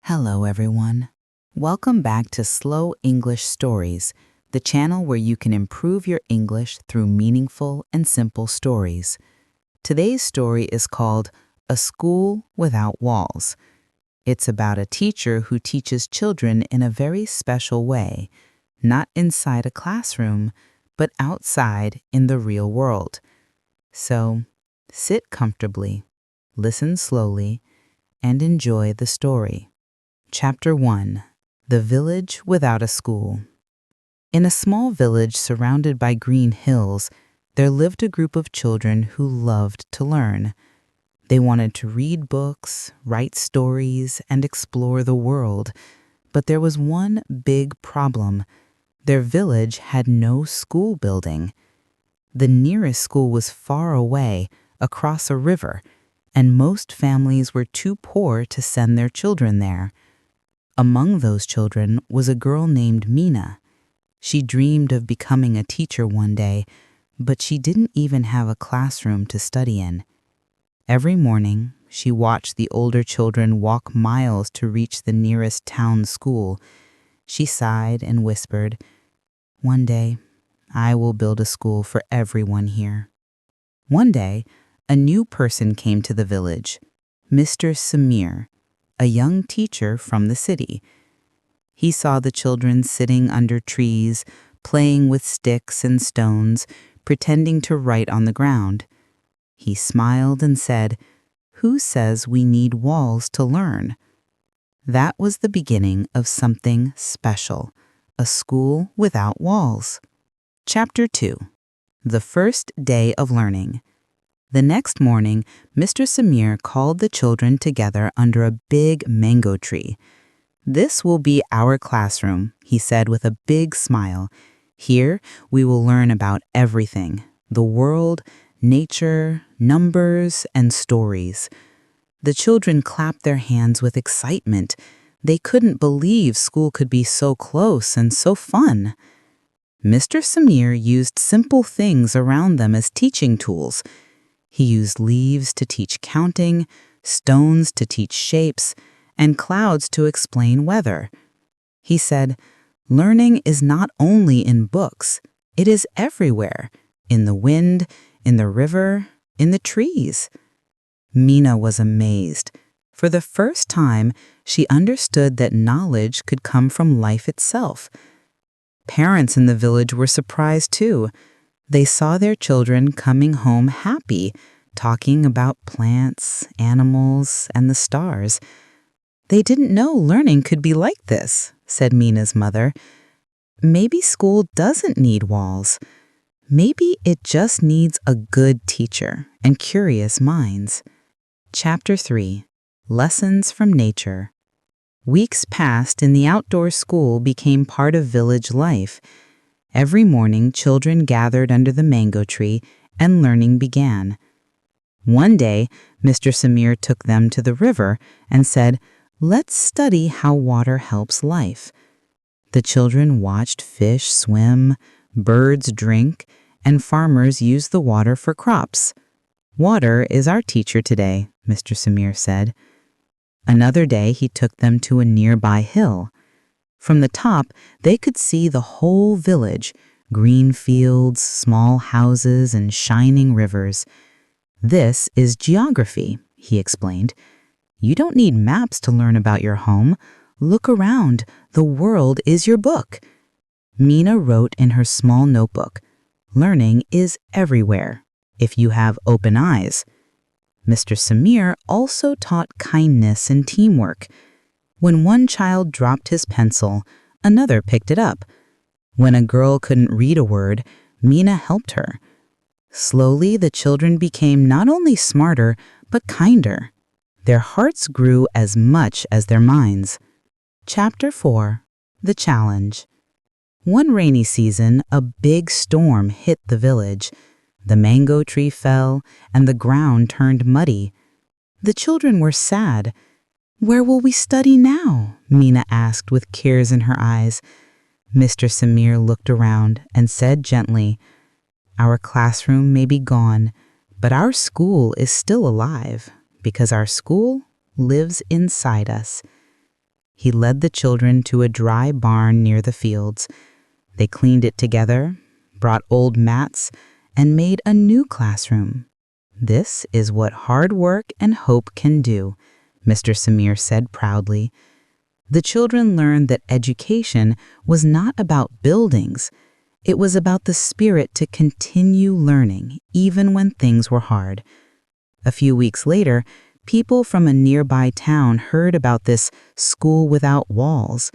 Hello, everyone. Welcome back to Slow English Stories, the channel where you can improve your English through meaningful and simple stories. Today's story is called A School Without Walls. It's about a teacher who teaches children in a very special way, not inside a classroom, but outside in the real world. So, sit comfortably, listen slowly, and enjoy the story. Chapter 1. The Village Without a School. In a small village surrounded by green hills, there lived a group of children who loved to learn. They wanted to read books, write stories, and explore the world. But there was one big problem. Their village had no school building. The nearest school was far away, across a river, and most families were too poor to send their children there. Among those children was a girl named Mina. She dreamed of becoming a teacher one day, but she didn't even have a classroom to study in. Every morning, she watched the older children walk miles to reach the nearest town school. She sighed and whispered, "One day, I will build a school for everyone here." One day, a new person came to the village, Mr. Samir, a young teacher from the city. He saw the children sitting under trees, playing with sticks and stones, pretending to write on the ground. He smiled and said, "Who says we need walls to learn?" That was the beginning of something special, a school without walls. Chapter 2. The First Day of Learning. The next morning, Mr. Samir called the children together under a big mango tree. "This will be our classroom," he said with a big smile. "Here, we will learn about everything: the world, nature, numbers, and stories." The children clapped their hands with excitement. They couldn't believe school could be so close and so fun. Mr. Samir used simple things around them as teaching tools. He used leaves to teach counting, stones to teach shapes, and clouds to explain weather. He said, "Learning is not only in books, it is everywhere, in the wind, in the river, in the trees." Mina was amazed. For the first time, she understood that knowledge could come from life itself. Parents in the village were surprised too. They saw their children coming home happy, talking about plants, animals, and the stars. "They didn't know learning could be like this," said Mina's mother. "Maybe school doesn't need walls. Maybe it just needs a good teacher and curious minds." Chapter 3. Lessons from Nature. Weeks passed and the outdoor school became part of village life. Every morning, children gathered under the mango tree and learning began. One day, Mr. Samir took them to the river and said, "Let's study how water helps life." The children watched fish swim, birds drink, and farmers use the water for crops. "Water is our teacher today," Mr. Samir said. Another day, he took them to a nearby hill. From the top, they could see the whole village, green fields, small houses, and shining rivers. "This is geography," he explained. "You don't need maps to learn about your home. Look around. The world is your book." Mina wrote in her small notebook, "Learning is everywhere, if you have open eyes." Mr. Samir also taught kindness and teamwork. When one child dropped his pencil, another picked it up. When a girl couldn't read a word, Mina helped her. Slowly, the children became not only smarter, but kinder. Their hearts grew as much as their minds. Chapter 4. The Challenge. One rainy season, a big storm hit the village. The mango tree fell, and the ground turned muddy. The children were sad. "Where will we study now?" Mina asked with tears in her eyes. Mr. Samir looked around and said gently, "Our classroom may be gone, but our school is still alive, because our school lives inside us." he led the children to a dry barn near the fields. They cleaned it together, brought old mats, and made a new classroom. "This is what hard work and hope can do," Mr. Samir said proudly. The children learned that education was not about buildings. It was about the spirit to continue learning, even when things were hard. A few weeks later, people from a nearby town heard about this school without walls.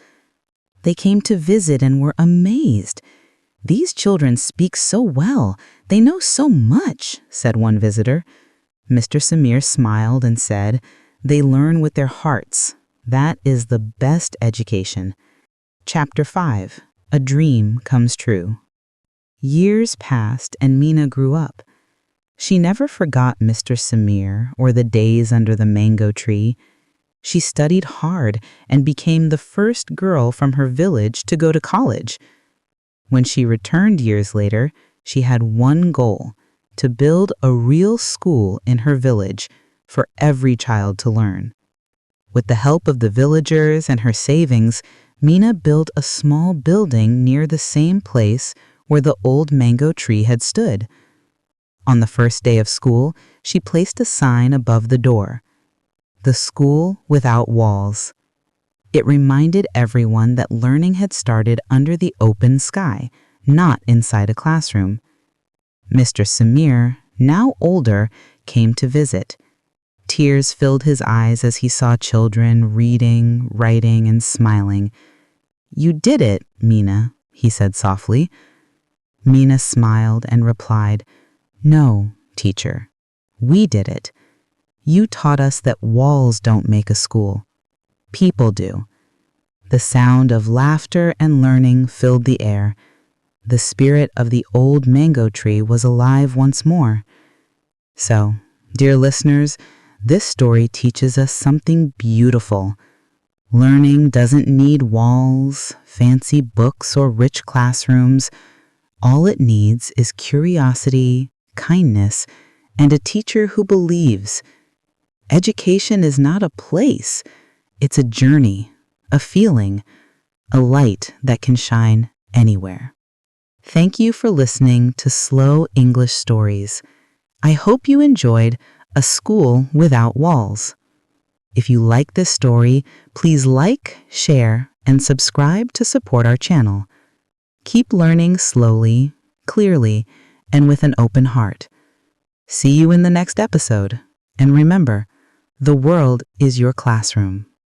They came to visit and were amazed. "These children speak so well. They know so much," said one visitor. Mr. Samir smiled and said, "They learn with their hearts. That is the best education." Chapter 5. A Dream Comes True. Years passed and Mina grew up. She never forgot Mr. Samir or the days under the mango tree. She studied hard and became the first girl from her village to go to college. When she returned years later, she had one goal: to build a real school in her village for every child to learn. With the help of the villagers and her savings, Mina built a small building near the same place where the old mango tree had stood. On the first day of school, she placed a sign above the door: "The School Without Walls." It reminded everyone that learning had started under the open sky, not inside a classroom. Mr. Samir, now older, came to visit. Tears filled his eyes as he saw children reading, writing, and smiling. "You did it, Mina," he said softly. Mina smiled and replied, "No, teacher, we did it. You taught us that walls don't make a school. People do." The sound of laughter and learning filled the air. The spirit of the old mango tree was alive once more. So, dear listeners, this story teaches us something beautiful. Learning doesn't need walls, fancy books, or rich classrooms. All it needs is curiosity, kindness, and a teacher who believes. Education is not a place. It's a journey, a feeling, a light that can shine anywhere. Thank you for listening to Slow English Stories. I hope you enjoyed A School Without Walls. If you like this story, please like, share, and subscribe to support our channel. Keep learning slowly, clearly, and with an open heart. See you in the next episode. And remember, the world is your classroom.